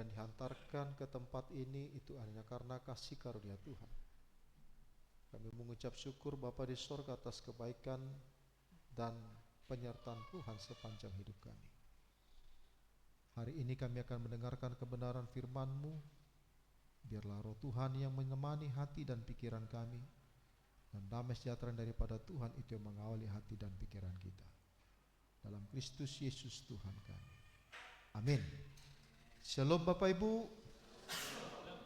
dan dihantarkan ke tempat ini itu hanya karena kasih karunia Tuhan. Kami mengucap syukur Bapa di sorga atas kebaikan dan penyertaan Tuhan sepanjang hidup kami. Hari ini kami akan mendengarkan kebenaran firman-Mu. Biarlah roh Tuhan yang menemani hati dan pikiran kami, dan damai sejahtera daripada Tuhan itu yang mengawali hati dan pikiran kita. Dalam Kristus Yesus Tuhan kami. Amin. Shalom Bapak Ibu.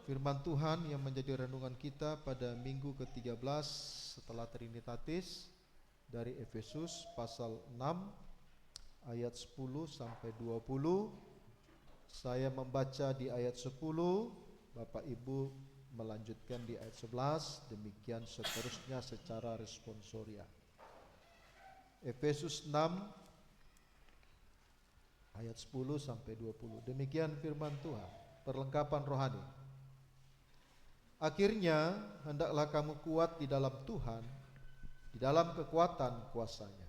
Firman Tuhan yang menjadi renungan kita pada minggu ke-13 setelah Trinitatis dari Efesus pasal 6 ayat 10 sampai 20. Saya membaca di ayat 10, Bapak Ibu melanjutkan di ayat 11, demikian seterusnya secara responsoria. Efesus 6 ayat 10 sampai 20. Demikian firman Tuhan, perlengkapan rohani. Akhirnya hendaklah kamu kuat di dalam Tuhan, di dalam kekuatan kuasa-Nya.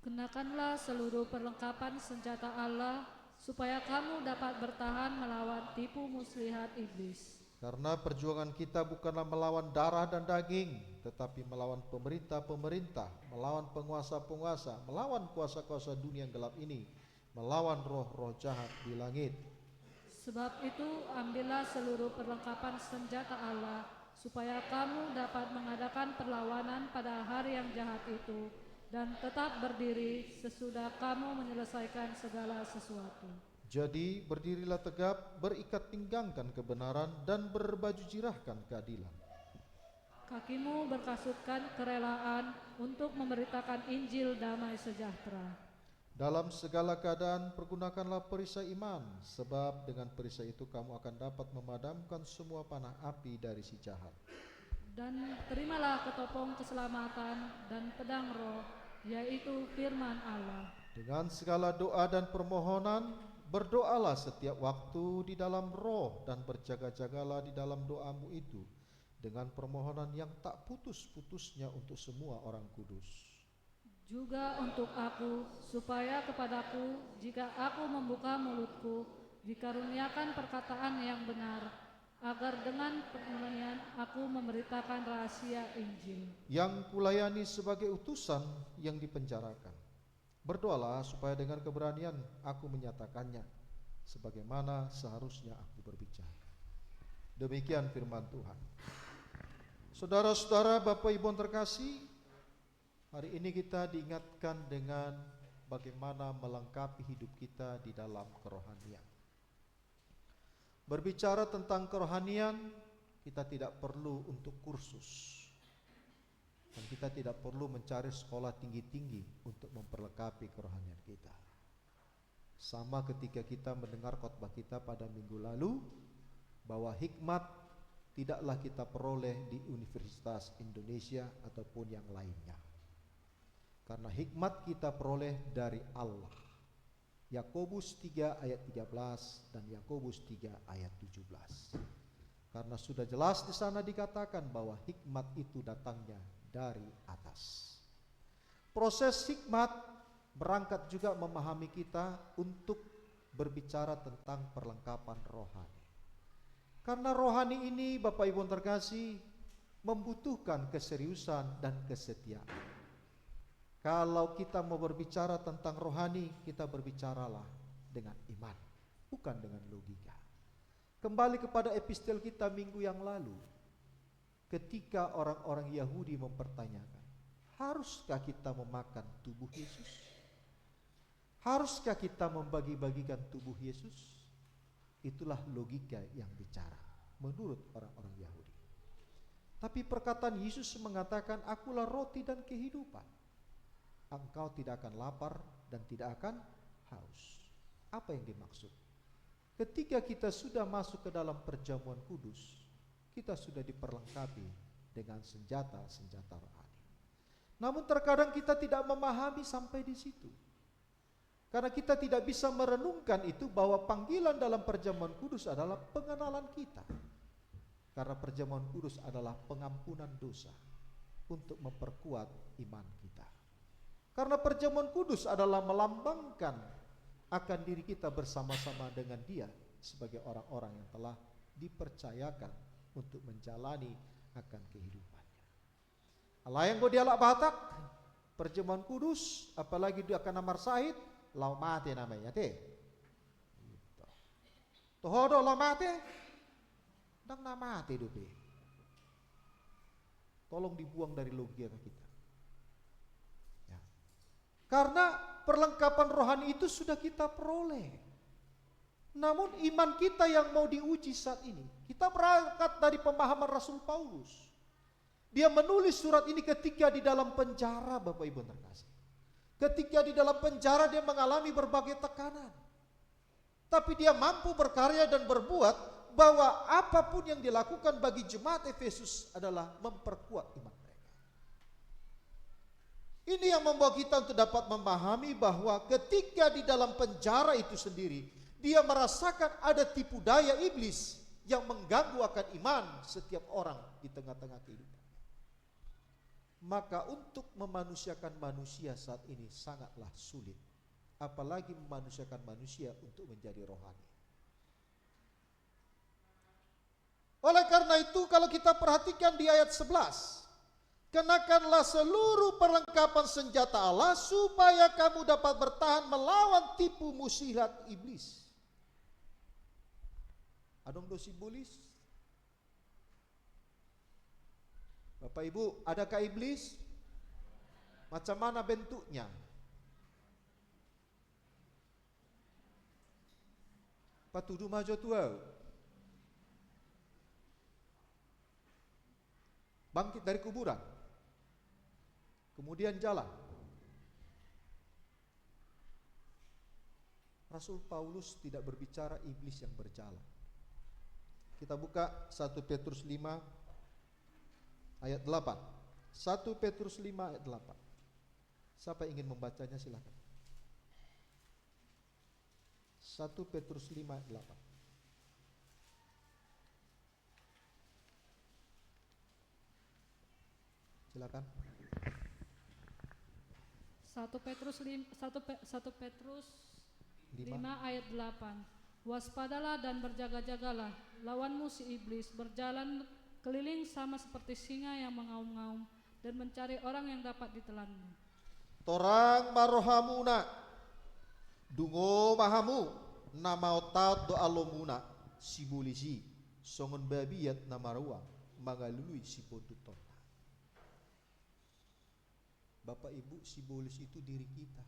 Kenakanlah seluruh perlengkapan senjata Allah, supaya kamu dapat bertahan melawan tipu muslihat iblis. Karena perjuangan kita bukanlah melawan darah dan daging, tetapi melawan pemerintah-pemerintah, melawan penguasa-penguasa, melawan kuasa-kuasa dunia yang gelap ini, melawan roh-roh jahat di langit. Sebab itu ambillah seluruh perlengkapan senjata Allah, supaya kamu dapat mengadakan perlawanan pada hari yang jahat itu, dan tetap berdiri sesudah kamu menyelesaikan segala sesuatu. Jadi berdirilah tegap, berikat pinggangkan kebenaran, dan berbaju jirahkan keadilan. Kakimu berkasutkan kerelaan untuk memberitakan Injil damai sejahtera. Dalam segala keadaan pergunakanlah perisai iman, sebab dengan perisai itu kamu akan dapat memadamkan semua panah api dari si jahat. Dan terimalah ketopong keselamatan dan pedang roh, yaitu firman Allah. Dengan segala doa dan permohonan, berdoalah setiap waktu di dalam roh, dan berjaga-jagalah di dalam doamu itu dengan permohonan yang tak putus-putusnya untuk semua orang kudus. Juga untuk aku, supaya kepadaku, jika aku membuka mulutku, dikaruniakan perkataan yang benar, agar dengan pengertian aku memberitakan rahasia Injil, yang kulayani sebagai utusan yang dipenjarakan. Berdoalah supaya dengan keberanian aku menyatakannya, sebagaimana seharusnya aku berbicara. Demikian firman Tuhan. Saudara-saudara, Bapak Ibu yang terkasih, hari ini kita diingatkan dengan bagaimana melengkapi hidup kita di dalam kerohanian. Berbicara tentang kerohanian, kita tidak perlu untuk kursus, dan kita tidak perlu mencari sekolah tinggi-tinggi untuk memperlengkapi kerohanian kita. Sama ketika kita mendengar khotbah kita pada minggu lalu, bahwa hikmat tidaklah kita peroleh di Universitas Indonesia ataupun yang lainnya, karena hikmat kita peroleh dari Allah. Yakobus 3 ayat 13 dan Yakobus 3 ayat 17. Karena sudah jelas di sana dikatakan bahwa hikmat itu datangnya dari atas. Proses hikmat berangkat juga memahami kita untuk berbicara tentang perlengkapan rohani. Karena rohani ini, Bapak Ibu terkasih, membutuhkan keseriusan dan kesetiaan. Kalau kita mau berbicara tentang rohani, kita berbicaralah dengan iman, bukan dengan logika. Kembali kepada epistel kita minggu yang lalu, ketika orang-orang Yahudi mempertanyakan, haruskah kita memakan tubuh Yesus? Haruskah kita membagi-bagikan tubuh Yesus? Itulah logika yang bicara menurut orang-orang Yahudi. Tapi perkataan Yesus mengatakan, akulah roti dan kehidupan. Engkau tidak akan lapar dan tidak akan haus. Apa yang dimaksud? Ketika kita sudah masuk ke dalam perjamuan kudus, kita sudah diperlengkapi dengan senjata-senjata rohani. Namun terkadang kita tidak memahami sampai di situ. Karena kita tidak bisa merenungkan itu, bahwa panggilan dalam perjamuan kudus adalah pengenalan kita. Karena perjamuan kudus adalah pengampunan dosa untuk memperkuat iman kita. Karena perjamuan kudus adalah melambangkan akan diri kita bersama-sama dengan Dia sebagai orang-orang yang telah dipercayakan untuk menjalani akan kehidupannya. Allah yang go dialak Batak, perjamuan kudus, apalagi dia akan namar sahid, lau mate namanya teh. Tohodo lau mate, dang namate dupe. Tolong dibuang dari logika kita. Ya. Karena perlengkapan rohani itu sudah kita peroleh. Namun iman kita yang mau diuji saat ini. Kita berangkat dari pemahaman Rasul Paulus. Dia menulis surat ini ketika di dalam penjara, Bapak Ibu terkasih. Ketika di dalam penjara dia mengalami berbagai tekanan. Tapi dia mampu berkarya dan berbuat bahwa apapun yang dilakukan bagi jemaat Efesus adalah memperkuat iman mereka. Ini yang membawa kita untuk dapat memahami bahwa ketika di dalam penjara itu sendiri, dia merasakan ada tipu daya iblis yang mengganggu akan iman setiap orang di tengah-tengah kehidupan. Maka untuk memanusiakan manusia saat ini sangatlah sulit. Apalagi memanusiakan manusia untuk menjadi rohani. Oleh karena itu kalau kita perhatikan di ayat 11, kenakanlah seluruh perlengkapan senjata Allah supaya kamu dapat bertahan melawan tipu muslihat iblis. Adong do simbolis? Bapak Ibu, adakah iblis? Macam mana bentuknya? Patudu majo tuau. Bangkit dari kuburan, kemudian jalan. Rasul Paulus tidak berbicara iblis yang berjalan. Kita buka 1 Petrus 5 ayat 8. 1 Petrus 5 ayat 8. Siapa ingin membacanya silakan. 1 Petrus 5 ayat 8. Silakan. 1 Petrus 5 ayat 8. Waspadalah dan berjaga-jagalah, lawanmu si iblis berjalan keliling sama seperti singa yang mengaum-ngaum dan mencari orang yang dapat ditelannya. Torang marohamuna dungo mahamu nama otat do alomuna simulisi songon babiyat namarua mangalului si potuton. Bapak Ibu, simbolis itu diri kita.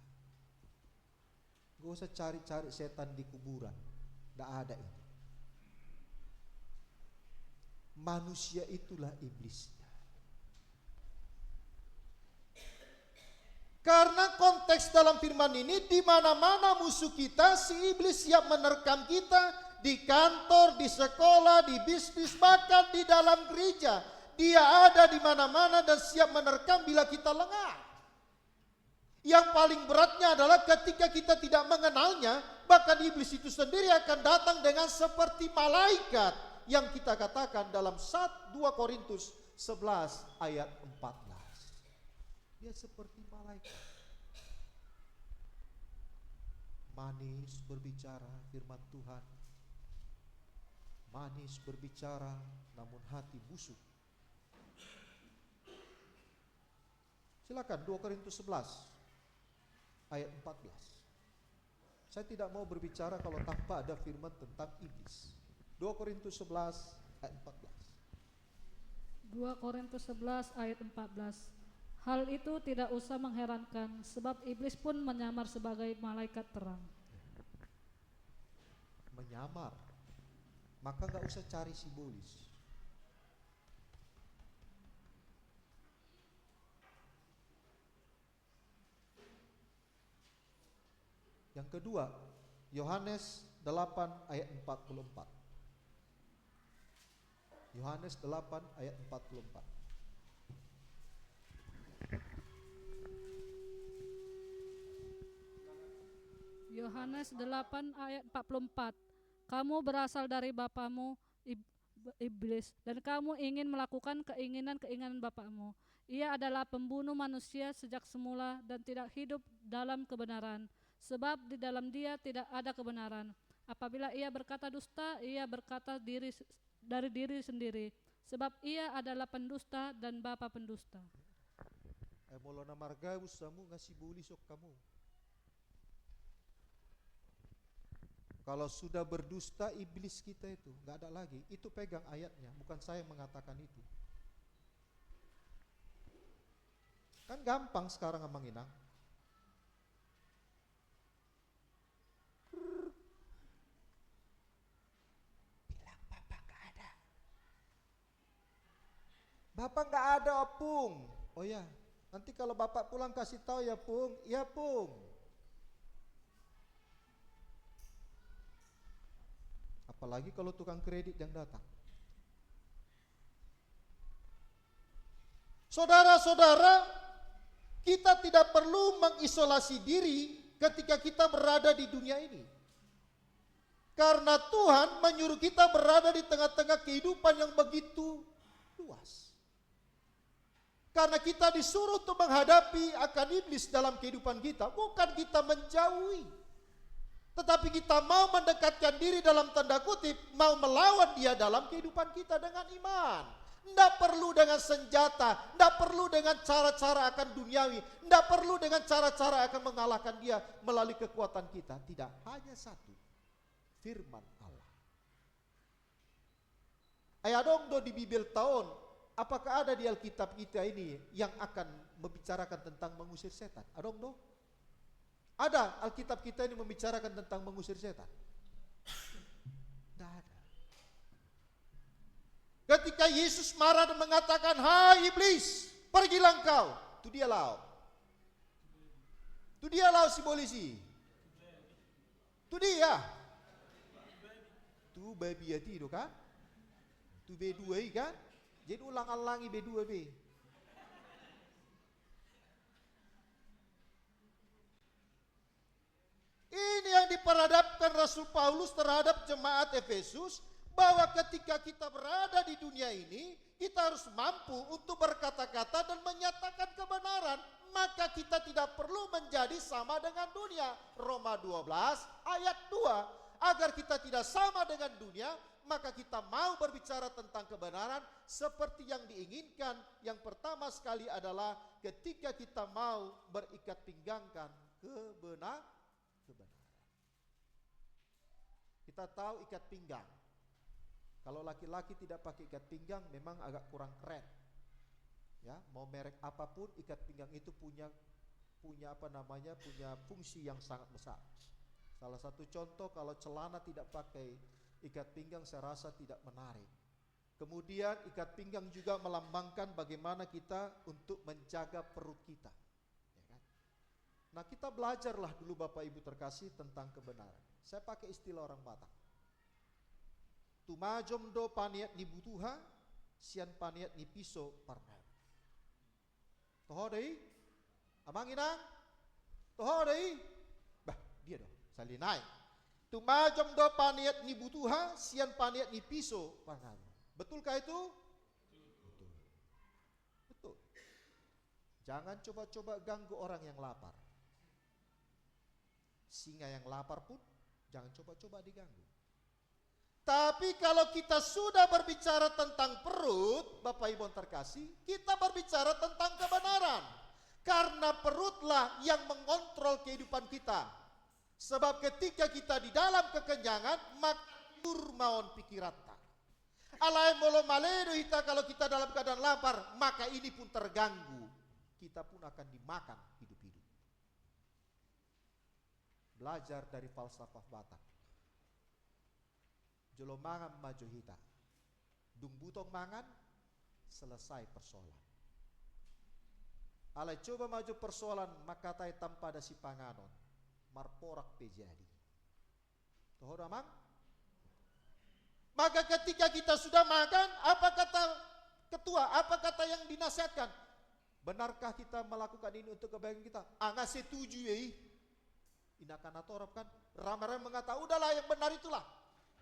Gak usah cari-cari setan di kuburan. Gak ada itu. Manusia itulah iblisnya. Karena konteks dalam firman ini, di mana-mana musuh kita, si iblis siap menerkam kita, di kantor, di sekolah, di bisnis, bahkan di dalam gereja. Dia ada di mana-mana dan siap menerkam bila kita lengah. Yang paling beratnya adalah ketika kita tidak mengenalnya, bahkan iblis itu sendiri akan datang dengan seperti malaikat yang kita katakan dalam 2 Korintus 11 ayat 14. Dia seperti malaikat. Manis berbicara firman Tuhan. Manis berbicara namun hati busuk. Silakan 2 Korintus 11 ayat 14. Saya tidak mau berbicara kalau tanpa ada firman tentang iblis. 2 Korintus 11 ayat 14. 2 Korintus 11 ayat 14. Hal itu tidak usah mengherankan, sebab iblis pun menyamar sebagai malaikat terang. Menyamar, maka gak usah cari simbolis. Yang kedua, Yohanes 8 ayat 44. Yohanes 8 ayat 44. Yohanes 8 ayat 44. Kamu berasal dari bapamu iblis dan kamu ingin melakukan keinginan-keinginan bapamu. Ia adalah pembunuh manusia sejak semula dan tidak hidup dalam kebenaran, sebab di dalam dia tidak ada kebenaran. Apabila ia berkata dusta, ia berkata dari diri sendiri, sebab ia adalah pendusta dan bapa pendusta. Mulana marga usamu ngasih buli sok kamu. Kalau sudah berdusta iblis kita itu nggak ada lagi. Itu pegang ayatnya, bukan saya yang mengatakan itu. Kan gampang sekarang menginang. Bilang bapak nggak ada. Bapak nggak ada, Opung. Oh ya, nanti kalau bapak pulang kasih tahu ya, Pung. Iya, Pung. Apalagi kalau tukang kredit yang datang. Saudara-saudara, kita tidak perlu mengisolasi diri ketika kita berada di dunia ini. Karena Tuhan menyuruh kita berada di tengah-tengah kehidupan yang begitu luas. Karena kita disuruh untuk menghadapi akan iblis dalam kehidupan kita, bukan kita menjauhi. Tetapi kita mau mendekatkan diri dalam tanda kutip, mau melawan dia dalam kehidupan kita dengan iman. Tidak perlu dengan senjata, tidak perlu dengan cara-cara akan duniawi, tidak perlu dengan cara-cara akan mengalahkan dia melalui kekuatan kita. Tidak, hanya satu, firman Allah. Ayah dong di Bibel tahun, apakah ada di Alkitab kita ini yang akan membicarakan tentang mengusir setan? Adong dong? Ada Alkitab kita ini membicarakan tentang mengusir setan? Tidak ada. Ketika Yesus marah dan mengatakan, "Hai iblis, pergilah engkau." Itu dia lau. Itu dia lau si polisi. Itu dia. Itu babi hati itu kan? Itu B2 kan? Jadi ulang-alangi B2 B. Ini yang diperhadapkan Rasul Paulus terhadap jemaat Efesus, bahwa ketika kita berada di dunia ini, kita harus mampu untuk berkata-kata dan menyatakan kebenaran. Maka kita tidak perlu menjadi sama dengan dunia. Roma 12 ayat 2. Agar kita tidak sama dengan dunia, maka kita mau berbicara tentang kebenaran seperti yang diinginkan. Yang pertama sekali adalah ketika kita mau berikat pinggangkan kebenaran. Kita tahu ikat pinggang. Kalau laki-laki tidak pakai ikat pinggang memang agak kurang keren. Ya, mau merek apapun ikat pinggang itu punya fungsi yang sangat besar. Salah satu contoh, kalau celana tidak pakai ikat pinggang saya rasa tidak menarik. Kemudian ikat pinggang juga melambangkan bagaimana kita untuk menjaga perut kita. Nah, kita belajarlah dulu Bapak Ibu terkasih tentang kebenaran. Saya pakai istilah orang Batak. Tumajom do paniat ni butuha, sian paniat ni piso parna. Tohodei, amang inang, tohodei, bah dia dong, salinai. Tumajom do paniat ni butuha, sian paniat ni piso parna. Betulkah itu? Betul. Betul. Jangan coba-coba ganggu orang yang lapar. Singa yang lapar pun jangan coba-coba diganggu. Tapi kalau kita sudah berbicara tentang perut, Bapak Ibu terkasih, kita berbicara tentang kebenaran. Karena perutlah yang mengontrol kehidupan kita. Sebab ketika kita di dalam kekenyangan, maka maun pikirata. Alai molo maledo kita, kalau kita dalam keadaan lapar, maka ini pun terganggu. Kita pun akan dimakan hidup-hidup. Belajar dari falsafah Batak. Jolo mangan maju hita. Dung butong mangan, selesai persoalan. Alai coba maju persoalan, maka tai tanpa ada si panganon. Marporak pejadi. Toh mang? Maka ketika kita sudah makan, apa kata ketua, apa kata yang dinasihatkan? Benarkah kita melakukan ini untuk kebaikan kita? Nggak setuju ya. Inakan atau kan ramai-ramai mengatakan udahlah yang benar itulah,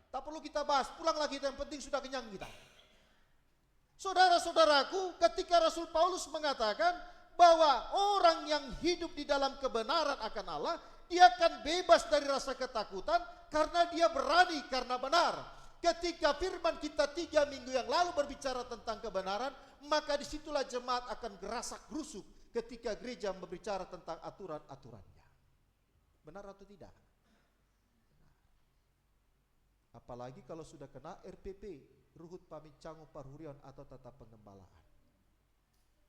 tak perlu kita bahas, pulang lagi, yang penting sudah kenyang kita. Saudara-saudaraku, ketika Rasul Paulus mengatakan bahwa orang yang hidup di dalam kebenaran akan Allah, dia akan bebas dari rasa ketakutan, Karena dia berani, karena benar. Ketika firman kita 3 minggu yang lalu berbicara tentang kebenaran, maka disitulah jemaat akan gerasak gerusuk ketika gereja berbicara tentang aturan-aturannya. Benar atau tidak? Apalagi kalau sudah kena RPP, Ruhut Pamicangu Parhurian atau tata pengembalaan.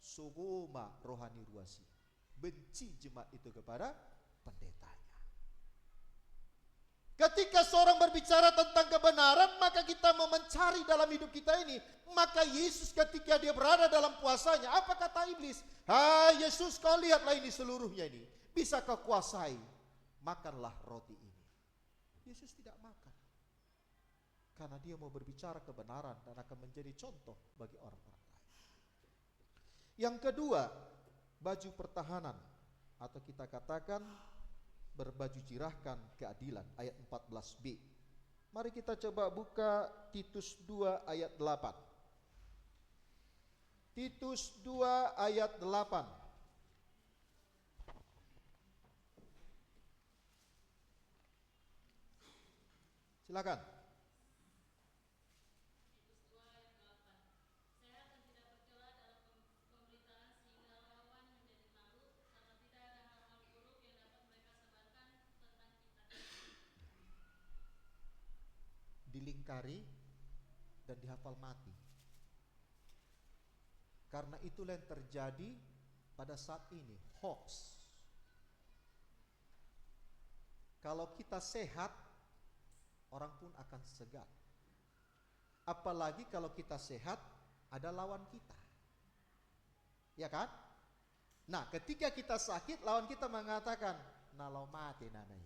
Sogoma rohani ruasi. Benci jemaat itu kepada pendetanya. Ketika seorang berbicara tentang kebenaran, maka kita mau mencari dalam hidup kita ini. Maka Yesus ketika dia berada dalam puasanya, apa kata iblis? Hai Yesus, kau lihatlah ini seluruhnya ini. Bisa kau kuasai, makanlah roti ini. Yesus tidak makan. Karena dia mau berbicara kebenaran dan akan menjadi contoh bagi orang-orang lain. Yang kedua, baju pertahanan. Atau kita katakan berbaju jirahkan keadilan, ayat 14b. Mari kita coba buka Titus 2 ayat 8. Titus 2 ayat 8. Silakan. Dilingkari dan dihafal mati. Karena itulah yang terjadi pada saat ini, hoax. Kalau kita sehat, orang pun akan segan. Apalagi kalau kita sehat, ada lawan kita. Ya kan? Nah, ketika kita sakit, lawan kita mengatakan, nalau mati nanai.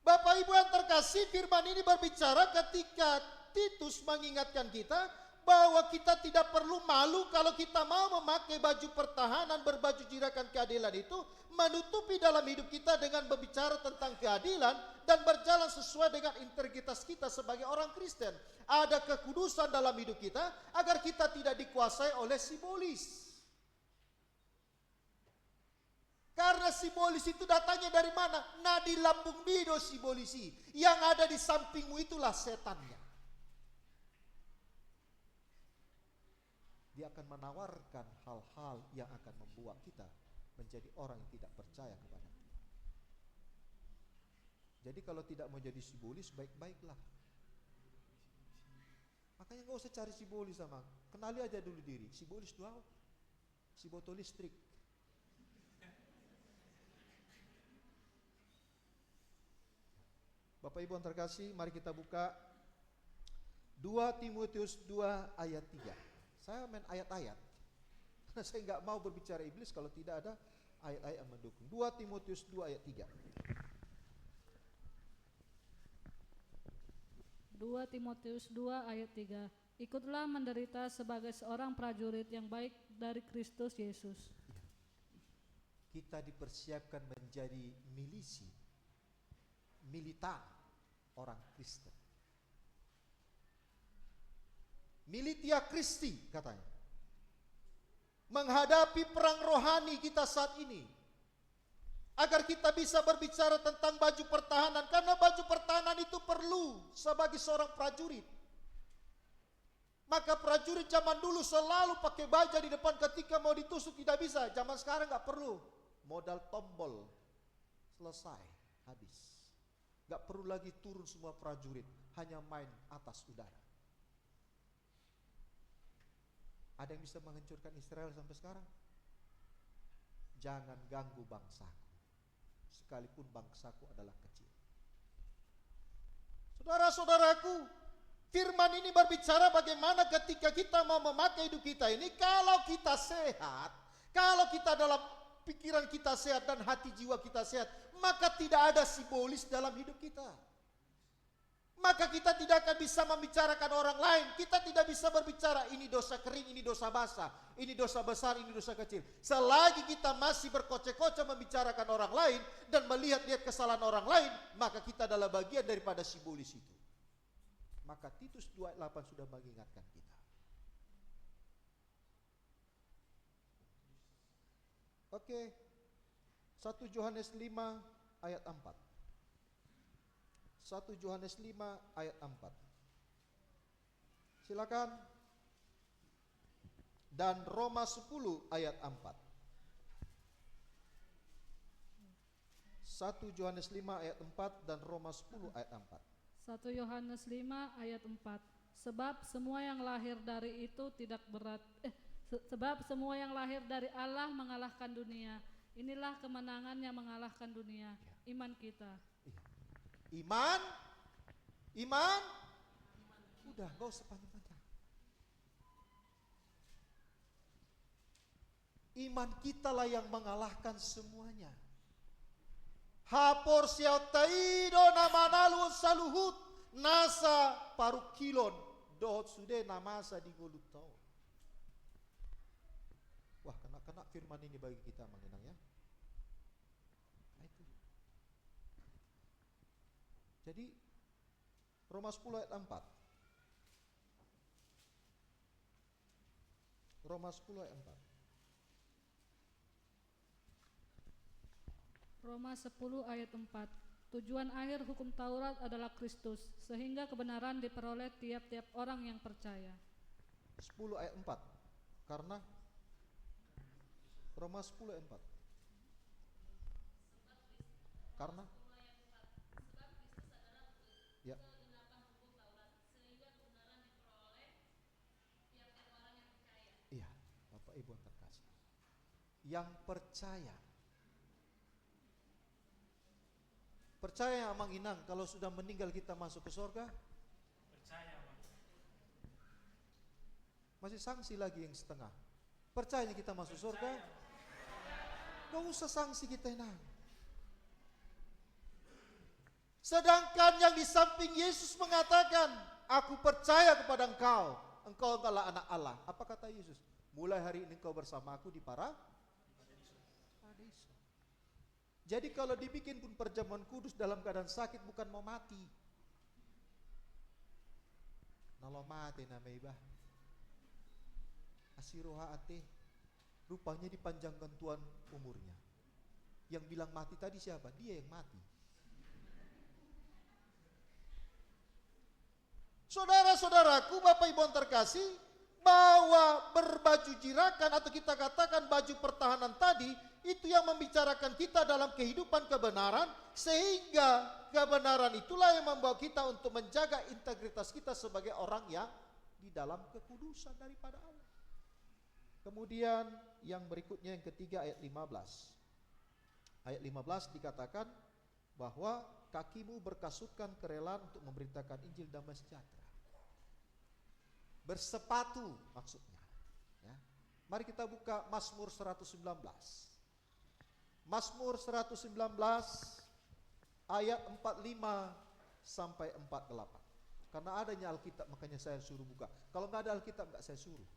Bapak Ibu yang terkasih, firman ini berbicara ketika Titus mengingatkan kita bahwa kita tidak perlu malu kalau kita mau memakai baju pertahanan, berbaju jirakan keadilan itu, menutupi dalam hidup kita dengan berbicara tentang keadilan dan berjalan sesuai dengan integritas kita sebagai orang Kristen. Ada kekudusan dalam hidup kita agar kita tidak dikuasai oleh simbolis. Karena simbolis itu datangnya dari mana? Nadi lambung bido simbolisi. Yang ada di sampingmu itulah setannya. Dia akan menawarkan hal-hal yang akan membuat kita menjadi orang yang tidak percaya kepada Tuhan. Jadi kalau tidak mau jadi simbolis, baik-baiklah. Makanya gak usah cari simbolis sama. Kenali aja dulu diri. Simbolis itu apa? Si botol listrik. Bapak Ibu yang terkasih, mari kita buka 2 Timotius 2 ayat 3. Saya main ayat-ayat, karena saya nggak mau berbicara iblis kalau tidak ada ayat-ayat yang mendukung. 2 Timotius 2 ayat 3. 2 Timotius 2 ayat 3. Ikutlah menderita sebagai seorang prajurit yang baik dari Kristus Yesus. Kita dipersiapkan menjadi milisi, militan orang Kristen. Militia Kristi katanya. Menghadapi perang rohani kita saat ini. Agar kita bisa berbicara tentang baju pertahanan. Karena baju pertahanan itu perlu sebagai seorang prajurit. Maka prajurit zaman dulu selalu pakai baja di depan ketika mau ditusuk, tidak bisa. Zaman sekarang gak perlu. Modal tombol. Selesai. Habis. Gak perlu lagi turun semua prajurit, hanya main atas udara. Ada yang bisa menghancurkan Israel sampai sekarang? Jangan ganggu bangsaku, sekalipun bangsaku adalah kecil. Saudara-saudaraku, firman ini berbicara bagaimana ketika kita mau memakai hidup kita ini, kalau kita sehat, kalau kita dalam pikiran kita sehat dan hati jiwa kita sehat, maka tidak ada simbolis dalam hidup kita. Maka kita tidak akan bisa membicarakan orang lain. Kita tidak bisa berbicara ini dosa kering, ini dosa basah, ini dosa besar, ini dosa kecil. Selagi kita masih berkocek-kocek membicarakan orang lain dan melihat-lihat kesalahan orang lain, maka kita adalah bagian daripada simbolis itu. Maka Titus 2:8 sudah mengingatkan kita. Oke. 1 Yohanes 5 ayat 4. 1 Yohanes 5 ayat 4. Silakan. Dan Roma 10 ayat 4. 1 Yohanes 5 ayat 4 dan Roma 10 ayat 4. 1 Yohanes 5 ayat 4. Sebab semua yang lahir dari itu tidak berat. Sebab semua yang lahir dari Allah mengalahkan dunia. Inilah kemenangan yang mengalahkan dunia, iman kita. Iman. Udah, gak usah panjang-panjang. Iman kita lah yang mengalahkan semuanya. Hapor siautaido namanalu saluhut nasa parukilon dohot sude namasa digolutau. Wah, kena firman ini bagi kita mengenang ya. Nah, itu. Jadi Roma 10 ayat 4. Roma 10 ayat 4. Roma 10 ayat 4. Tujuan akhir hukum Taurat adalah Kristus, sehingga kebenaran diperoleh tiap-tiap orang yang percaya. 10 ayat 4. Karena Roma 10 ayat 4. Karena ya. Iya, Bapak Ibu yang terkasih. Yang percaya. Percaya Amang Inang kalau sudah meninggal kita masuk ke surga? Percaya, Bang. Masih sanksi lagi yang setengah. Percaya kita masuk surga? Gak usah sanksi kita Inang. Sedangkan yang di samping Yesus mengatakan, aku percaya kepada engkau adalah anak Allah. Apa kata Yesus? Mulai hari ini engkau bersama aku di paradiso. Jadi kalau dibikin pun perjamuan kudus dalam keadaan sakit bukan mau mati. Nalo mati nama ibah. Asiroha ate. Rupanya dipanjangkan Tuhan umurnya. Yang bilang mati tadi siapa? Dia yang mati. Saudara-saudaraku, Bapak Ibu yang terkasih, bahwa berbaju jirakan atau kita katakan baju pertahanan tadi itu yang membicarakan kita dalam kehidupan kebenaran, sehingga kebenaran itulah yang membawa kita untuk menjaga integritas kita sebagai orang yang di dalam kekudusan daripada Allah. Kemudian yang berikutnya yang ketiga ayat 15. Ayat 15 dikatakan bahwa kakimu berkasutkan kerelaan untuk memberitakan Injil damai sejahtera. Bersepatu maksudnya ya. Mari kita buka Mazmur 119. Mazmur 119 ayat 45 sampai 48. Karena adanya Alkitab makanya saya suruh buka. Kalau nggak ada Alkitab nggak saya suruh.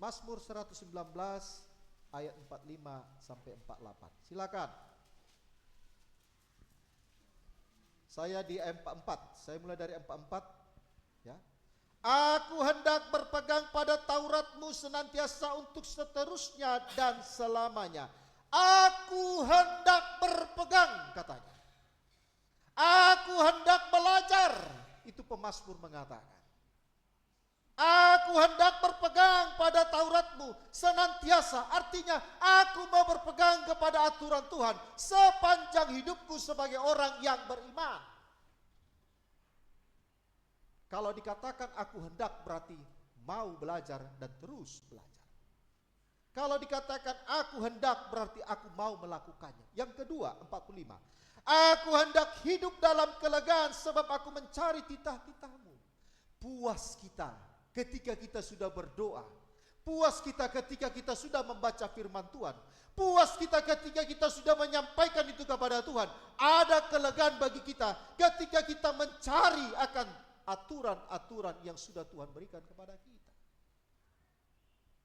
Mazmur 119 ayat 45 sampai 48. Silakan. Saya di ayat 44. Saya mulai dari 44 ya. Aku hendak berpegang pada Tauratmu senantiasa untuk seterusnya dan selamanya. Aku hendak berpegang katanya. Aku hendak belajar. Itu pemazmur mengatakan. Aku hendak berpegang pada Tauratmu senantiasa. Artinya aku mau berpegang kepada aturan Tuhan sepanjang hidupku sebagai orang yang beriman. Kalau dikatakan aku hendak berarti mau belajar dan terus belajar. Kalau dikatakan aku hendak berarti aku mau melakukannya. Yang kedua 45. Aku hendak hidup dalam kelegaan sebab aku mencari titah-titahmu. Puas kita ketika kita sudah berdoa. Puas kita ketika kita sudah membaca firman Tuhan. Puas kita ketika kita sudah menyampaikan itu kepada Tuhan. Ada kelegaan bagi kita ketika kita mencari akan aturan-aturan yang sudah Tuhan berikan kepada kita.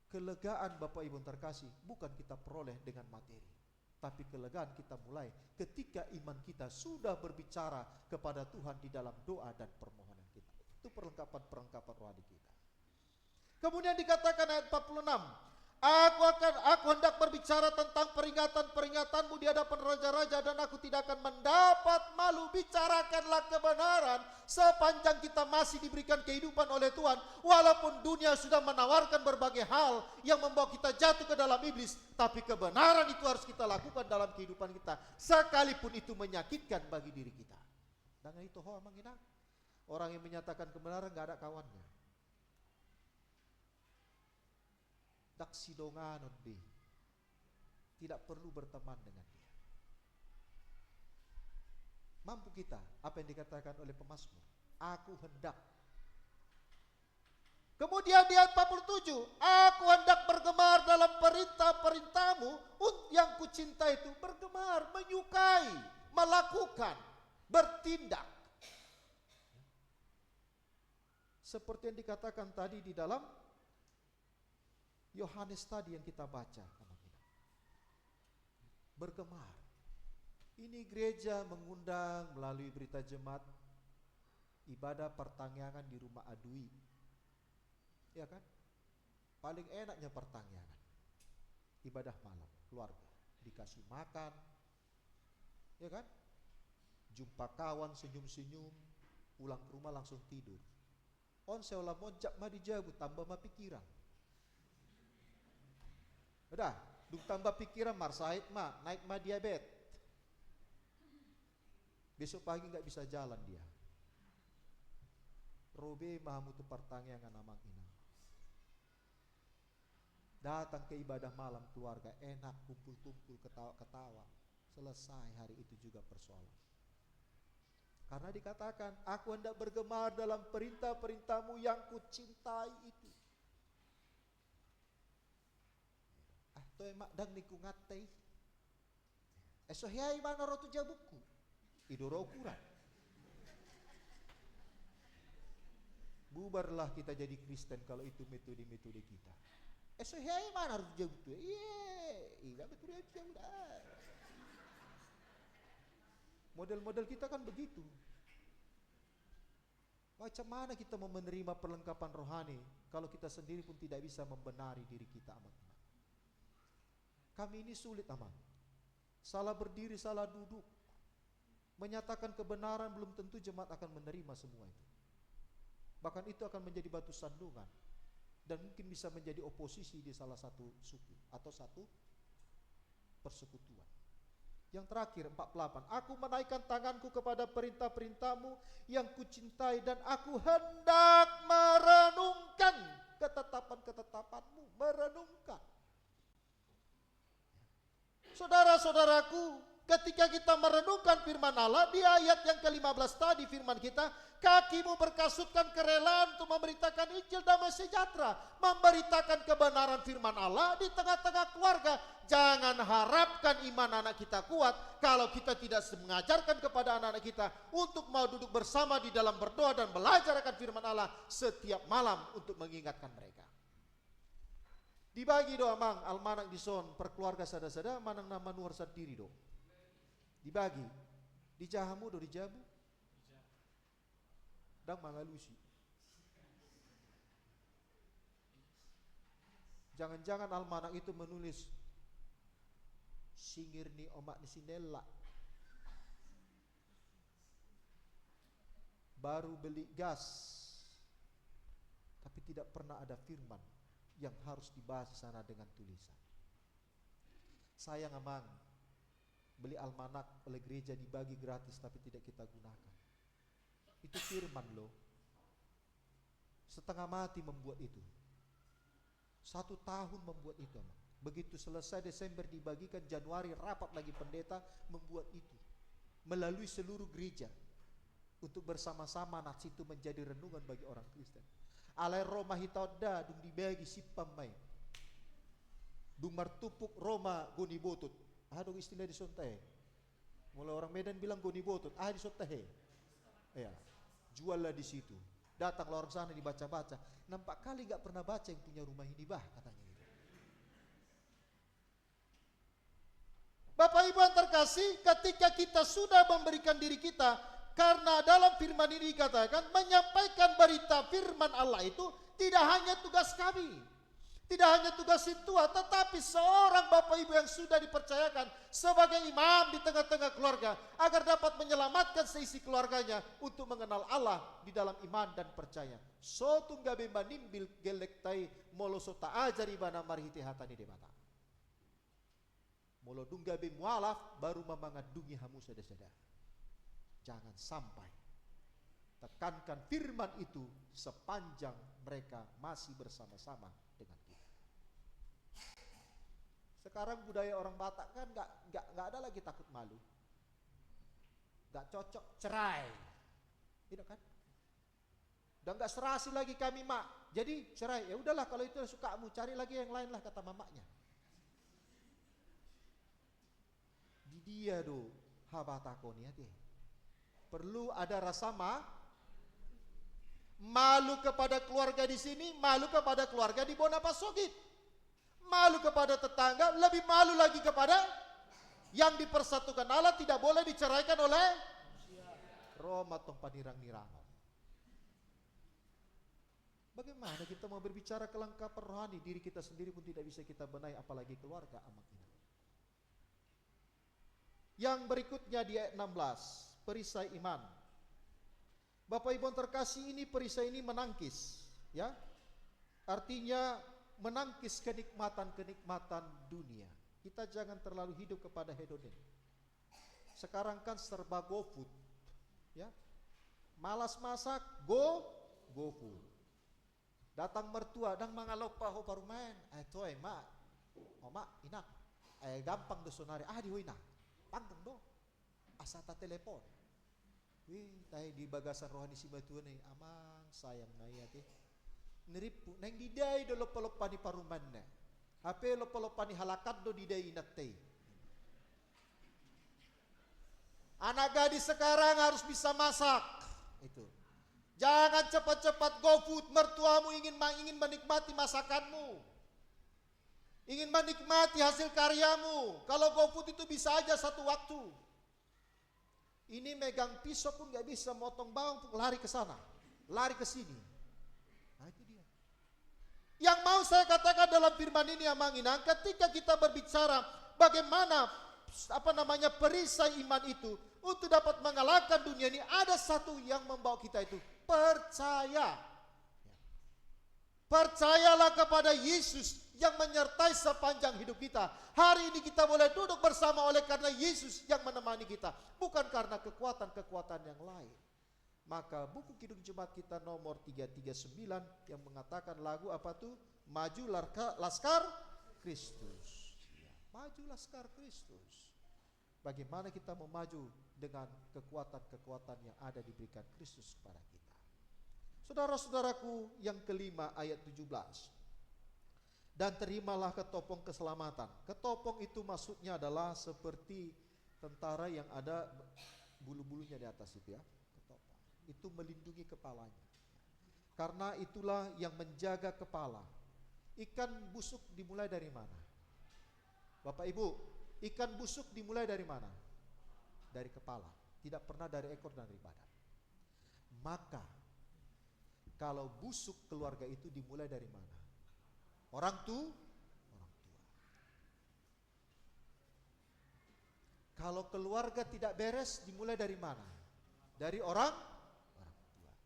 Kelegaan Bapak Ibu terkasih bukan kita peroleh dengan materi, tapi kelegaan kita mulai ketika iman kita sudah berbicara kepada Tuhan di dalam doa dan permohonan kita. Itu perlengkapan-perlengkapan rohani kita. Kemudian dikatakan ayat 46, Aku hendak berbicara tentang peringatan-peringatanmu di hadapan raja-raja, dan aku tidak akan mendapat malu. Bicarakanlah kebenaran sepanjang kita masih diberikan kehidupan oleh Tuhan. Walaupun dunia sudah menawarkan berbagai hal yang membawa kita jatuh ke dalam iblis, tapi kebenaran itu harus kita lakukan dalam kehidupan kita, sekalipun itu menyakitkan bagi diri kita. Dengan itu hoa menghina. Orang yang menyatakan kebenaran gak ada kawannya. Dak sidonganon be. Tidak perlu berteman dengan dia. Mampu kita apa yang dikatakan oleh pemazmur, aku hendak. Kemudian di ayat 47, aku hendak bergemar dalam perintah-perintahmu. Yang kucinta itu bergemar, menyukai, melakukan, bertindak. Seperti yang dikatakan tadi di dalam Yohanes tadi yang kita baca, bergemar. Ini gereja mengundang melalui berita jemaat ibadah pertangyangan di rumah Adui, ya kan? Paling enaknya pertangyangan, ibadah malam, keluarga dikasih makan, ya kan? Jumpa kawan senyum-senyum, pulang ke rumah langsung tidur. On seolah mojak ma dijabu tambah ma pikiran. Udah, duk tambah pikiran marsahid ma, naik ma diabetes. Besok pagi nggak bisa jalan dia. Robe mahamu tu pertangyangan amang ina. Datang ke ibadah malam keluarga enak, kumpul-kumpul, ketawa-ketawa. Selesai hari itu juga persoalan. Karena dikatakan, aku hendak bergemar dalam perintah-perintahmu yang kucintai itu. To emak dang niku ngatei. Esohiai mana rotu jabuku. Idoro ukuran. Bubarlah kita jadi Kristen kalau itu metode-metode kita. Esohiai mana rotu jabuku. Iya betul aja udah. Model-model kita kan begitu. Macam mana kita mau menerima perlengkapan rohani kalau kita sendiri pun tidak bisa membenari diri kita amat. Kami ini sulit aman. Salah berdiri, salah duduk. Menyatakan kebenaran belum tentu jemaat akan menerima semua itu. Bahkan itu akan menjadi batu sandungan. Dan mungkin bisa menjadi oposisi di salah satu suku atau satu persekutuan. Yang terakhir 48. Aku menaikkan tanganku kepada perintah-perintahmu yang kucintai, dan aku hendak merenungkan ketetapan-ketetapanmu. Merenungkan. Saudara-saudaraku, ketika kita merenungkan firman Allah, di ayat yang ke-15 tadi firman kita, kakimu berkasutkan kerelaan untuk memberitakan Injil damai sejahtera, memberitakan kebenaran firman Allah di tengah-tengah keluarga. Jangan harapkan iman anak kita kuat kalau kita tidak mengajarkan kepada anak-anak kita untuk mau duduk bersama di dalam berdoa dan belajar akan firman Allah setiap malam untuk mengingatkan mereka. Dibagi doa mang almanak dison perkeluarga sada-sada manang nama nuar sadiri do. Dibagi. Dijahamu do dijabu. Dang mangalusi. Jangan-jangan almanak itu menulis singir ni omak ni sinela. Baru beli gas. Tapi tidak pernah ada firman yang harus dibahas di sana dengan tulisan. Sayang amang, beli almanak oleh gereja dibagi gratis tapi tidak kita gunakan. Itu firman loh. Setengah mati membuat itu. 1 tahun membuat itu amang. Begitu selesai Desember dibagikan, Januari rapat lagi pendeta membuat itu. Melalui seluruh gereja. Untuk bersama-sama nats itu menjadi renungan bagi orang Kristen. Alai Roma hitauda dung dibagi sipam mai. Dung martupuk Roma goni botut. Dong istilah di sontahe. Mulai orang Medan bilang goni botut, di sontahe. Ya. Juallah di situ. Datanglah orang sana dibaca-baca. Nampak kali enggak pernah baca yang punya rumah ini bah katanya gitu. Bapak Ibu yang terkasih, ketika kita sudah memberikan diri kita, karena dalam firman ini dikatakan menyampaikan berita firman Allah itu tidak hanya tugas kami. Tidak hanya tugas si tua, tetapi seorang bapak ibu yang sudah dipercayakan sebagai imam di tengah-tengah keluarga, agar dapat menyelamatkan seisi keluarganya untuk mengenal Allah di dalam iman dan percaya. So tunggabe manimbil gelektai molo sota ajari bana marhiti hatani debata. Molo dunggabe mualaf baru memangandungi hamu sada-sada. Jangan sampai tekankan firman itu sepanjang mereka masih bersama-sama dengan kita. Sekarang budaya orang Batak kan nggak ada lagi takut malu, nggak cocok cerai, tidak kan? Dan nggak serasi lagi kami mak, jadi cerai. Ya udahlah kalau itu sukamu, cari lagi yang lain lah kata mamaknya. Di dia do habatakoni hati. Perlu ada rasa malu kepada keluarga di sini, malu kepada keluarga di Bonapasogit. Malu kepada tetangga, lebih malu lagi kepada yang dipersatukan Allah, tidak boleh diceraikan oleh Roma tong panirang-nirangan. Bagaimana kita mau berbicara kelengkapan rohani, diri kita sendiri pun tidak bisa kita benahi, apalagi keluarga amat ini. Yang berikutnya di ayat 16, perisai iman. Bapak Ibu yang terkasih, ini perisai ini menangkis, ya. Artinya menangkis kenikmatan-kenikmatan dunia. Kita jangan terlalu hidup kepada hedonin. Sekarang kan serba GoFood, ya. Malas masak, GoFood. Datang mertua dan mangalopa ho parumain. Toy mak, mak inak. Gampang do sonari. Di hoina. Panggang do. Asata telepon. Wih, tayo di bagasan rohani si batuan ay amang sayang na yati. Neripu nang diday do lopa-lopa ni paruman na. Hape lopa-lopa ni halakad do diday inatay. Anak gadis sekarang harus bisa masak. Itu. Jangan cepat-cepat GoFood. Mertuamu ingin menikmati masakanmu, ingin menikmati hasil karyamu. Kalau GoFood itu bisa aja satu waktu. Ini megang pisau pun gak bisa, motong bawang pun lari ke sana, lari ke sini. Nah itu dia. Yang mau saya katakan dalam firman ini Amang Inang, ketika kita berbicara bagaimana perisai iman itu untuk dapat mengalahkan dunia ini, ada satu yang membawa kita itu percaya. Percayalah kepada Yesus yang menyertai sepanjang hidup kita. Hari ini kita boleh duduk bersama oleh karena Yesus yang menemani kita, bukan karena kekuatan-kekuatan yang lain. Maka buku Kidung Jemaat kita nomor 339 yang mengatakan lagu apa tuh? Maju Laskar Kristus. Ya, maju Laskar Kristus. Bagaimana kita mau maju dengan kekuatan-kekuatan yang ada diberikan Kristus kepada kita. Saudara-saudaraku, yang kelima ayat 17. Dan terimalah ketopong keselamatan. Ketopong itu maksudnya adalah seperti tentara yang ada bulu-bulunya di atas itu ya. Ketopong. Itu melindungi kepalanya. Karena itulah yang menjaga kepala. Ikan busuk dimulai dari mana? Bapak Ibu, ikan busuk dimulai dari mana? Dari kepala. Tidak pernah dari ekor dan dari badan. Maka kalau busuk keluarga itu dimulai dari mana? Orang tua. Kalau keluarga tidak beres dimulai dari mana? Dari orang tua.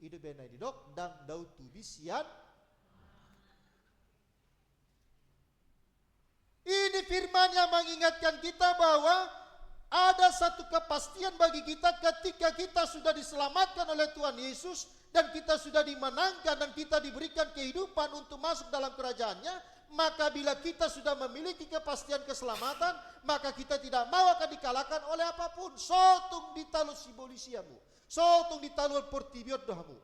Ide benai didok dan dautu bisian. Ini firman yang mengingatkan kita bahwa ada satu kepastian bagi kita ketika kita sudah diselamatkan oleh Tuhan Yesus dan kita sudah dimenangkan dan kita diberikan kehidupan untuk masuk dalam kerajaannya. Maka bila kita sudah memiliki kepastian keselamatan, maka kita tidak mau akan dikalahkan oleh apapun. Sotung ditalul sibolisiamu, sotung ditalul portibiot dohamu.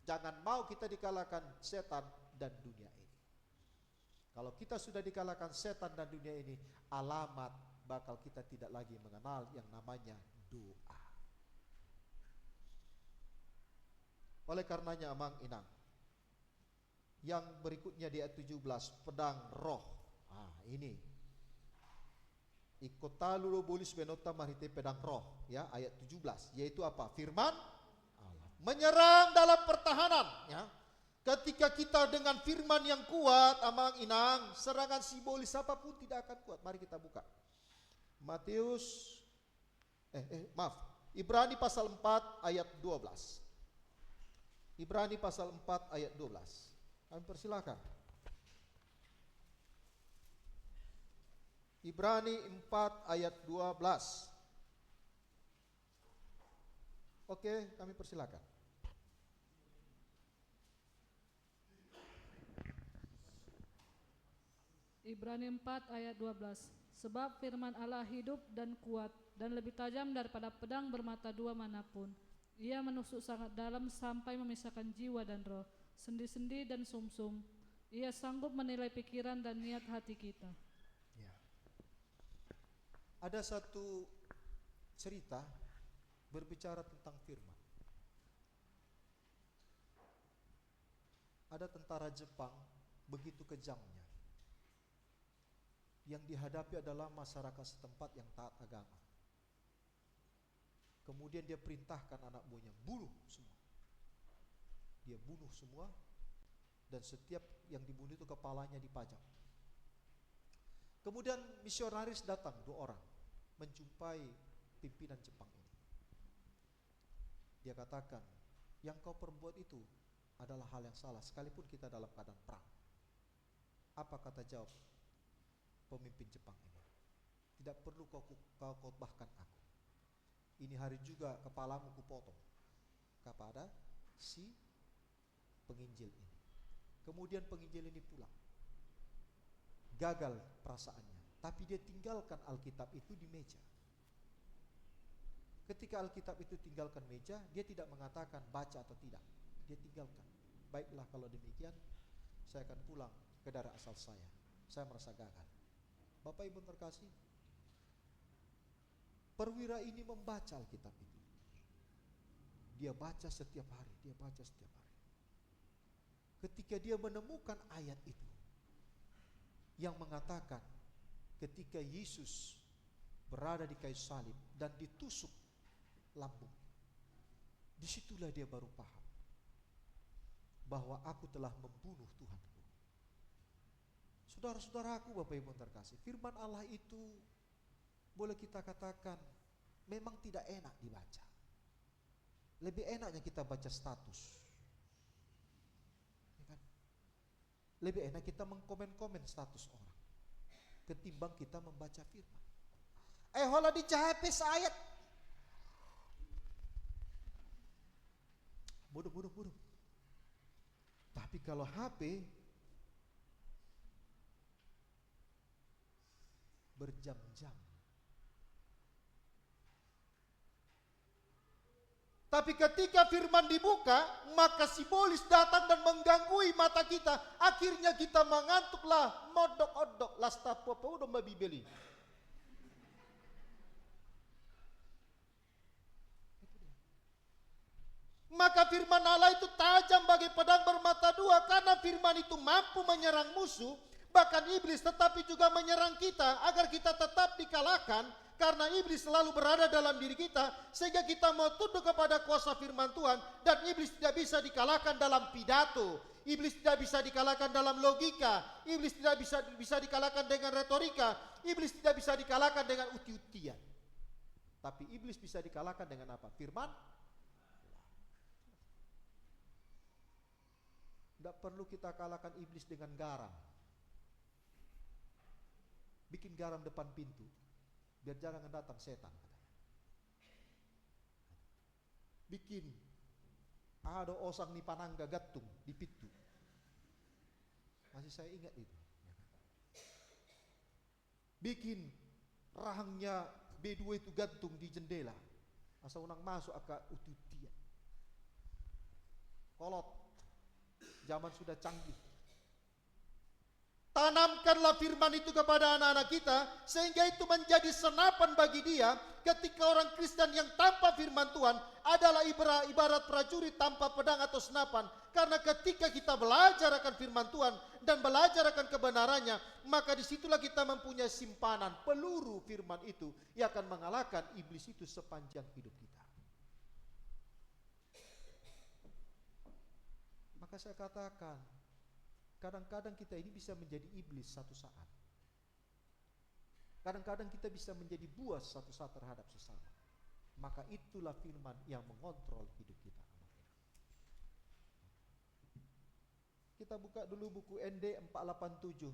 Jangan mau kita dikalahkan setan dan dunia ini. Kalau kita sudah dikalahkan setan dan dunia ini, alamat bakal kita tidak lagi mengenal yang namanya doa. Oleh karenanya Amang Inang, yang berikutnya di ayat 17, pedang roh. Ini ikotalulo bolis benota marite pedang roh ya, ayat 17, yaitu apa? Firman Allah. Menyerang dalam pertahanan ya. Ketika kita dengan firman yang kuat, amang inang, serangan simbolis apapun tidak akan kuat. Mari kita buka. Ibrani pasal 4 ayat 12. Ibrani pasal 4 ayat 12. Kami persilakan. Ibrani 4 ayat 12. Oke, kami persilakan. Ibrani 4 ayat 12. Sebab firman Allah hidup dan kuat dan lebih tajam daripada pedang bermata dua manapun. Ia menusuk sangat dalam sampai memisahkan jiwa dan roh, sendi-sendi dan sumsum. Ia sanggup menilai pikiran dan niat hati kita. Ya. Ada satu cerita berbicara tentang firman. Ada tentara Jepang begitu kejamnya. Yang dihadapi adalah masyarakat setempat yang taat agama. Kemudian dia perintahkan anak buahnya, bunuh semua. Dia bunuh semua, dan setiap yang dibunuh itu kepalanya dipajang. Kemudian misionaris datang 2 orang menjumpai pimpinan Jepang ini. Dia katakan, yang kau perbuat itu adalah hal yang salah, sekalipun kita dalam keadaan perang. Apa kata jawab pemimpin Jepang ini? Tidak perlu kau khotbahkan aku. Ini hari juga kepalamu kupotong kepada si penginjil ini. Kemudian penginjil ini pulang. Gagal perasaannya, tapi dia tinggalkan Alkitab itu di meja. Ketika Alkitab itu tinggalkan meja, dia tidak mengatakan baca atau tidak. Dia tinggalkan. Baiklah kalau demikian, saya akan pulang ke daerah asal saya. Saya merasa gagal. Bapak Ibu terkasih, perwira ini membaca Alkitab itu. Dia baca setiap hari, dia baca setiap hari. Ketika dia menemukan ayat itu yang mengatakan ketika Yesus berada di kayu salib dan ditusuk lambung, disitulah dia baru paham bahwa aku telah membunuh Tuhanku. Saudara-saudaraku, Bapak Ibu terkasih, firman Allah itu boleh kita katakan memang tidak enak dibaca. Lebih enaknya kita baca status, ya kan? Lebih enak kita mengkomen-komen status orang ketimbang kita membaca firman. Hola di cahapes ayat. Bodoh. Tapi kalau HP berjam-jam. Tapi ketika firman dibuka, maka simbolis datang dan mengganggu mata kita. Akhirnya kita mengantuklah, modok-odok, lasta popo udah mabibeli. Maka firman Allah itu tajam bagai pedang bermata dua, karena firman itu mampu menyerang musuh, bahkan iblis, tetapi juga menyerang kita agar kita tetap dikalahkan, karena iblis selalu berada dalam diri kita, sehingga kita mau tunduk kepada kuasa firman Tuhan. Dan iblis tidak bisa dikalahkan dalam pidato, iblis tidak bisa dikalahkan dalam logika, iblis tidak bisa dikalahkan dengan retorika, iblis tidak bisa dikalahkan dengan uti-utian. Tapi iblis bisa dikalahkan dengan apa? Firman. Tidak perlu kita kalahkan iblis dengan garam. Bikin garam depan pintu, biar jangan datang setan. Bikin ada osang ni panangga gatung di pintu. Masih saya ingat itu. Bikin rahangnya B2 itu gantung di jendela. Asal orang masuk agak ututia. Kolot. Zaman sudah canggih. Tanamkanlah firman itu kepada anak-anak kita, sehingga itu menjadi senapan bagi dia. Ketika orang Kristen yang tanpa firman Tuhan adalah ibarat prajurit tanpa pedang atau senapan. Karena ketika kita belajar akan firman Tuhan dan belajar akan kebenarannya, maka disitulah kita mempunyai simpanan peluru firman itu yang akan mengalahkan iblis itu sepanjang hidup kita. Maka Maka saya katakan, kadang-kadang kita ini bisa menjadi iblis satu saat. Kadang-kadang kita bisa menjadi buas satu saat terhadap sesama. Maka itulah firman yang mengontrol hidup kita. Kita buka dulu buku ND 487.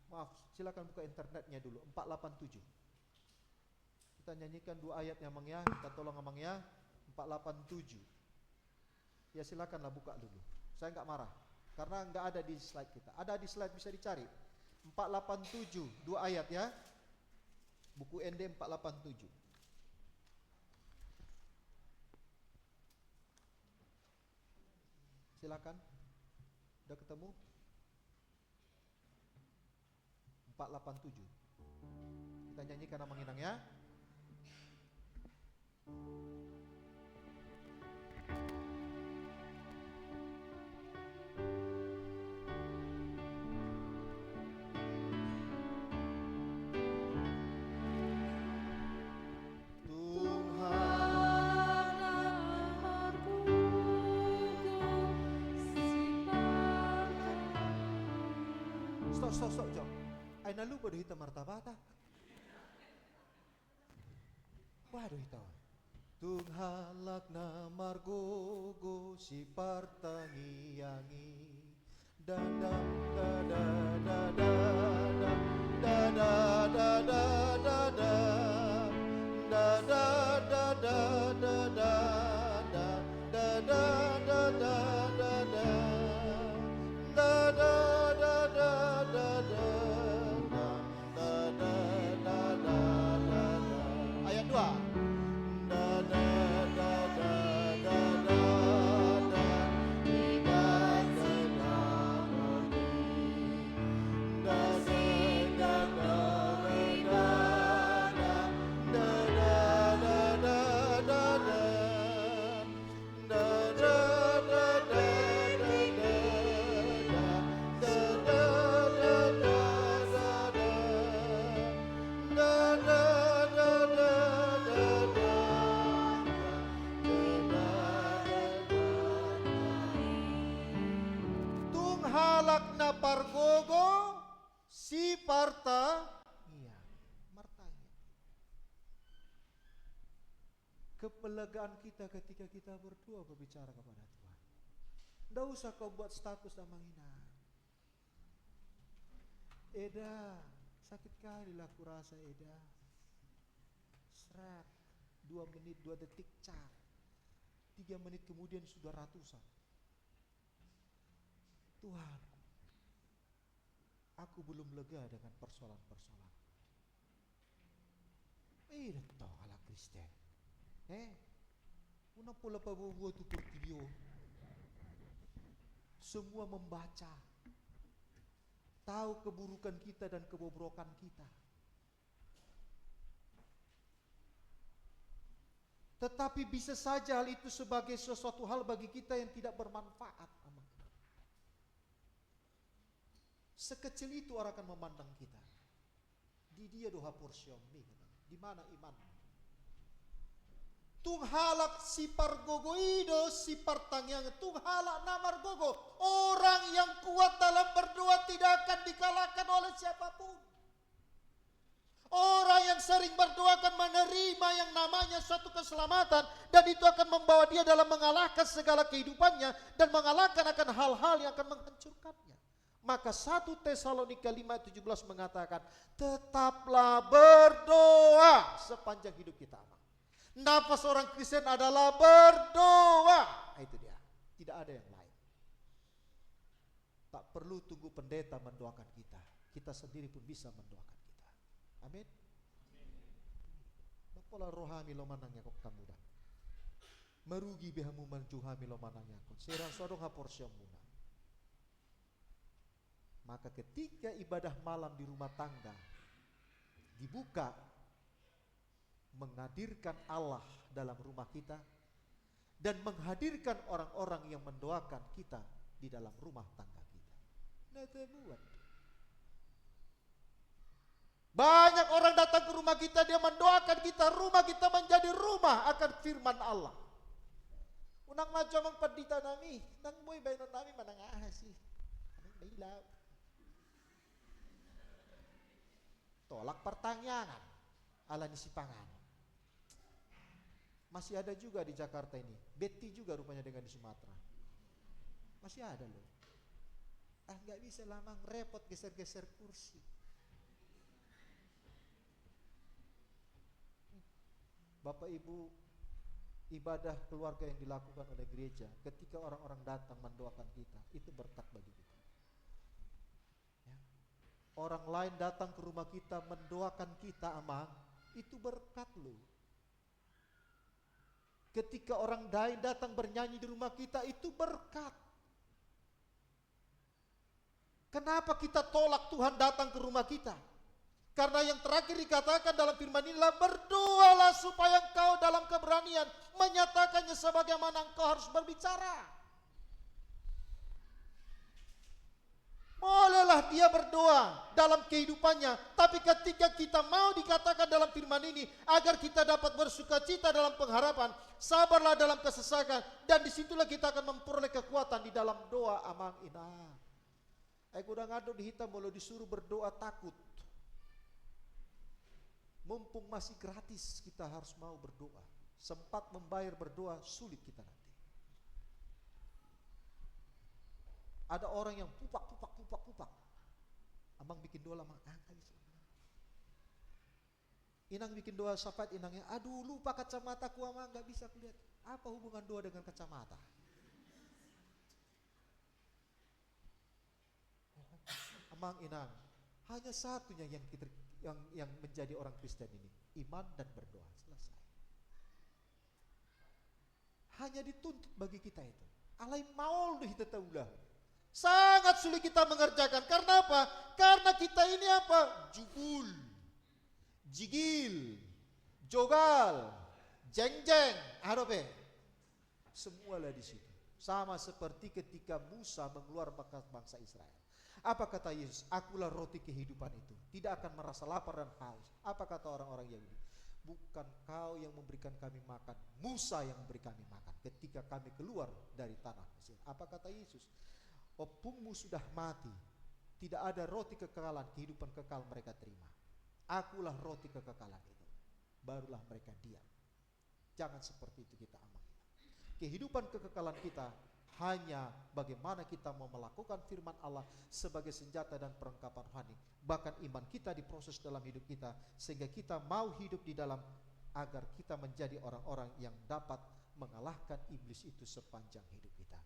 Maaf, silakan buka internetnya dulu, 487. Kita nyanyikan 2 ayat ya Mang ya, kita tolong Mang ya. 487. Ya silakanlah buka dulu. Saya enggak marah karena enggak ada di slide kita. Ada di slide, bisa dicari. 487, 2 ayat ya. Buku ND 487. Silakan. Udah ketemu? 487. Kita nyanyikan Amang Inang ya. Stop, Jom. Aina lupa dah hitam martabata. Waduh hitam. Tunghalak na margogo si partangiyangi. Dadam dada dada dada dada dada dada dada dada dada dada dada ayat 2. Tunghalak na pargogo si parta iya martanya. Kepelegaan kita ketika kita berdua berbicara kepada Tuhan. Tidak usah kau buat status dan menghina. Eda, sakit kali lah aku rasa Eda. Seret, 2 menit 2 detik cat. 3 menit kemudian sudah ratusan. Tuhan, aku belum lega dengan persoalan-persoalan. Ito ala Kristen. Una pula pabubuo tu portillo. Semua membaca, tahu keburukan kita dan kebobrokan kita. Tetapi bisa saja hal itu sebagai sesuatu hal bagi kita yang tidak bermanfaat. Sekecil itu orang akan memandang kita. Di dia doha porsiom di mana iman? Tunghalak si pargogoido si partangyang tunghalak namar gogo. Orang yang kuat dalam berdoa tidak akan dikalahkan oleh siapapun. Orang yang sering berdoa akan menerima yang namanya suatu keselamatan, dan itu akan membawa dia dalam mengalahkan segala kehidupannya dan mengalahkan akan hal-hal yang akan menghancurkannya. Maka 1 Tesalonika 5:17 mengatakan, tetaplah berdoa sepanjang hidup kita. Nafas orang Kristen adalah berdoa. Itu dia. Tidak ada yang lain. Tak perlu tunggu pendeta mendoakan kita. Kita sendiri pun bisa mendoakan kita. Amin. Napola rohami lo manangnya kok kamu dah. Merugi behamu manjuhami lo manangnya kok. Serang sodong hapor syamuna. Maka ketika ibadah malam di rumah tangga dibuka, menghadirkan Allah dalam rumah kita dan menghadirkan orang-orang yang mendoakan kita di dalam rumah tangga kita. Banyak orang datang ke rumah kita, dia mendoakan kita, rumah kita menjadi rumah akan firman Allah. Unang majo mang padita nami, nang boy baynon nami manang sih. Anong bailaw? Tolak pertanyaan ala ni Sipangan. Masih ada juga di Jakarta ini. Betty juga rupanya dengan di Sumatera. Masih ada loh. Nggak bisa lama repot geser-geser kursi. Bapak Ibu, ibadah keluarga yang dilakukan oleh gereja ketika orang-orang datang mendoakan kita, itu berkat bagi kita. Ya. Orang lain datang ke rumah kita mendoakan kita, Amang, itu berkat loh. Ketika orang lain datang bernyanyi di rumah kita, itu berkat. Kenapa kita tolak Tuhan datang ke rumah kita? Karena yang terakhir dikatakan dalam firman inilah, berdoalah supaya engkau dalam keberanian menyatakannya sebagaimana engkau harus berbicara. Bolehlah dia berdoa dalam kehidupannya, tapi ketika kita mau dikatakan dalam firman ini agar kita dapat bersukacita dalam pengharapan, sabarlah dalam kesesakan, dan disitulah kita akan memperoleh kekuatan di dalam doa. Amang ina, aku udah ngadu di hitam mau disuruh berdoa takut. Mumpung masih gratis kita harus mau berdoa. Sempat membayar berdoa sulit kita nanti. Ada orang yang pupak. Amang bikin doa lama, Inang bikin doa syafaat, inangnya, aduh lupa kacamataku, Amang nggak bisa kulihat. Apa hubungan doa dengan kacamata? Amang inang, hanya satunya yang menjadi orang Kristen ini, iman dan berdoa, selesai. Hanya dituntut bagi kita itu. Alai maul deh kita taulah. Sangat sulit kita mengerjakan. Karena apa? Karena kita ini apa? Jigil, jogal, jeng-jeng, arobe. Semualah di situ. Sama seperti ketika Musa mengeluarkan bangsa Israel. Apa kata Yesus? Akulah roti kehidupan itu. Tidak akan merasa lapar dan haus. Apa kata orang-orang Yahudi? Bukan kau yang memberikan kami makan, Musa yang memberi kami makan ketika kami keluar dari tanah Mesir. Apa kata Yesus? Opungmu sudah mati, tidak ada roti kekekalan, kehidupan kekal mereka terima. Akulah roti kekekalan itu. Barulah mereka diam. Jangan seperti itu kita amalkan. Kehidupan kekekalan kita hanya bagaimana kita mau melakukan firman Allah sebagai senjata dan perlengkapan rohani. Bahkan iman kita diproses dalam hidup kita sehingga kita mau hidup di dalam, agar kita menjadi orang-orang yang dapat mengalahkan iblis itu sepanjang hidup kita.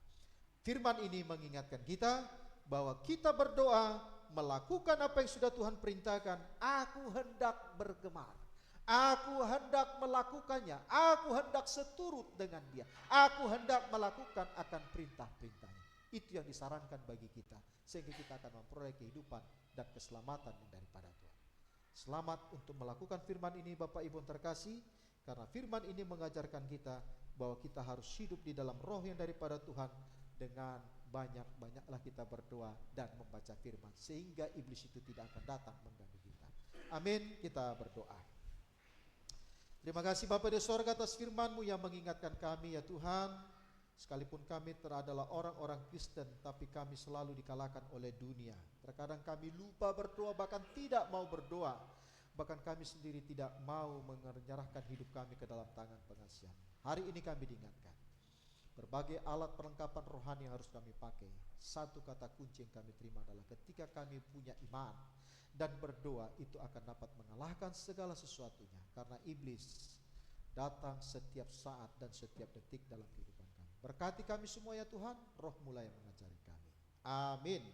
Firman ini mengingatkan kita bahwa kita berdoa, melakukan apa yang sudah Tuhan perintahkan. Aku hendak bergemar, aku hendak melakukannya, aku hendak seturut dengan dia, aku hendak melakukan akan perintah-perintahnya. Itu yang disarankan bagi kita, sehingga kita akan memperoleh kehidupan dan keselamatan yang daripada Tuhan. Selamat untuk melakukan firman ini Bapak Ibu terkasih, karena firman ini mengajarkan kita bahwa kita harus hidup di dalam roh yang daripada Tuhan. Dengan banyak-banyaklah kita berdoa dan membaca firman, sehingga iblis itu tidak akan datang mengganggu kita. Amin. Kita berdoa. Terima kasih Bapa di sorga atas firman-Mu yang mengingatkan kami ya Tuhan. Sekalipun kami adalah orang-orang Kristen, tapi kami selalu dikalahkan oleh dunia. Terkadang kami lupa berdoa, bahkan tidak mau berdoa. Bahkan kami sendiri tidak mau menyerahkan hidup kami ke dalam tangan pengasihan. Hari ini kami diingatkan, berbagai alat perlengkapan rohani yang harus kami pakai. Satu kata kunci yang kami terima adalah ketika kami punya iman dan berdoa, itu akan dapat mengalahkan segala sesuatunya. Karena iblis datang setiap saat dan setiap detik dalam kehidupan kami. Berkati kami semua ya Tuhan, roh-Mu yang mengajari kami. Amin.